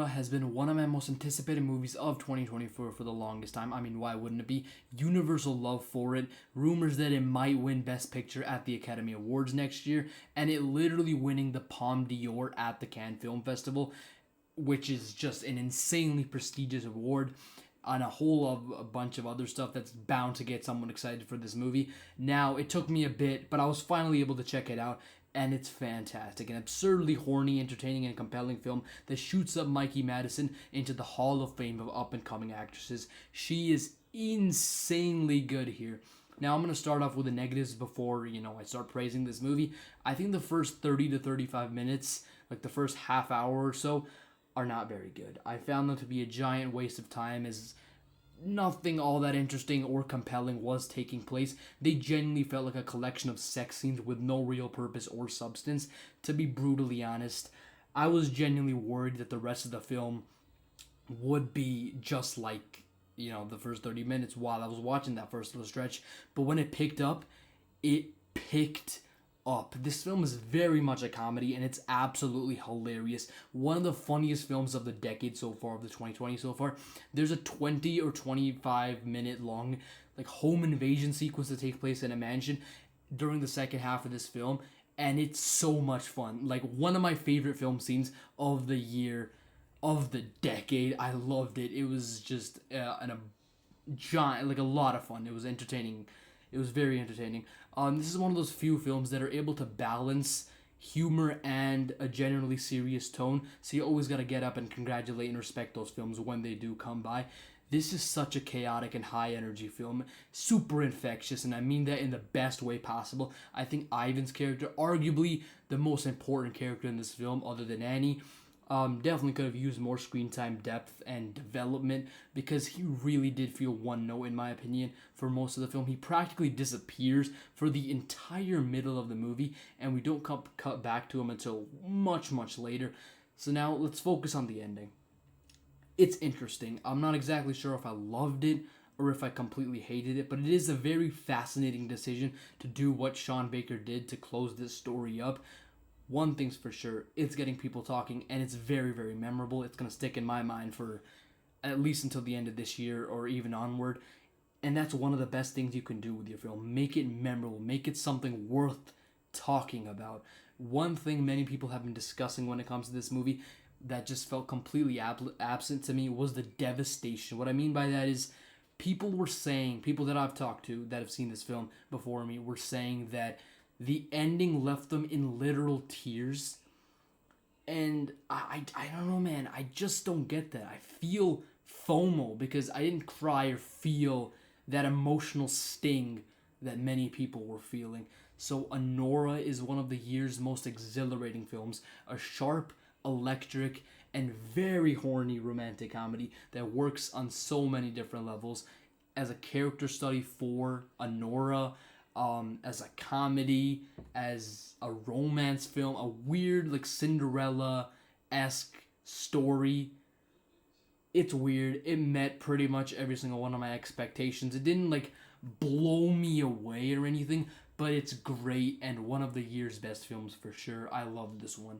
ANORA has been one of my most anticipated movies of 2024 for the longest time. I mean, why wouldn't it be? Universal love for it. Rumors that it might win Best Picture at the Academy Awards next year, and it literally winning the Palme d'Or at the Cannes Film Festival, which is just an insanely prestigious award, on a bunch of other stuff that's bound to get someone excited for this movie. Now, it took me a bit, but I was finally able to check it out, and it's fantastic. An absurdly horny, entertaining, and compelling film that shoots up Mikey Madison into the Hall of Fame of up-and-coming actresses. She is insanely good here. Now, I'm going to start off with the negatives before, I start praising this movie. I think the first 30 to 35 minutes, like the first half hour or so, are not very good. I found them to be a giant waste of time, as nothing all that interesting or compelling was taking place. They genuinely felt like a collection of sex scenes with no real purpose or substance. To be brutally honest, I was genuinely worried that the rest of the film would be just like, the first 30 minutes while I was watching that first little stretch. But when it picked up, it picked up. This film is very much a comedy, and it's absolutely hilarious. One of the funniest films of the decade so far, of the 2020 so far. There's a 20 or 25 minute long home invasion sequence that takes place in a mansion during the second half of this film, and it's so much fun. One of my favorite film scenes of the year, of the decade. I loved it. It was just a giant, a lot of fun. It was entertaining. It was very entertaining. This is one of those few films that are able to balance humor and a generally serious tone, so you always got to get up and congratulate and respect those films when they do come by. This is such a chaotic and high-energy film, super infectious, and I mean that in the best way possible. I think Ivan's character, arguably the most important character in this film other than Annie, definitely could have used more screen time, depth, and development, because he really did feel one note, in my opinion, for most of the film. He practically disappears for the entire middle of the movie, and we don't cut back to him until much, much later. So now let's focus on the ending. It's interesting. I'm not exactly sure if I loved it or if I completely hated it, but it is a very fascinating decision to do what Sean Baker did to close this story up. One thing's for sure, it's getting people talking, and it's very, very memorable. It's going to stick in my mind for at least until the end of this year or even onward. And that's one of the best things you can do with your film. Make it memorable. Make it something worth talking about. One thing many people have been discussing when it comes to this movie that just felt completely absent to me was the devastation. What I mean by that is people that I've talked to that have seen this film before me were saying that the ending left them in literal tears. And I don't know, man. I just don't get that. I feel FOMO because I didn't cry or feel that emotional sting that many people were feeling. So ANORA is one of the year's most exhilarating films. A sharp, electric, and very horny romantic comedy that works on so many different levels. As a character study for ANORA, as a comedy, as a romance film, a weird Cinderella-esque story. It's weird. It met pretty much every single one of my expectations. It didn't blow me away or anything, but it's great and one of the year's best films for sure. I loved this one.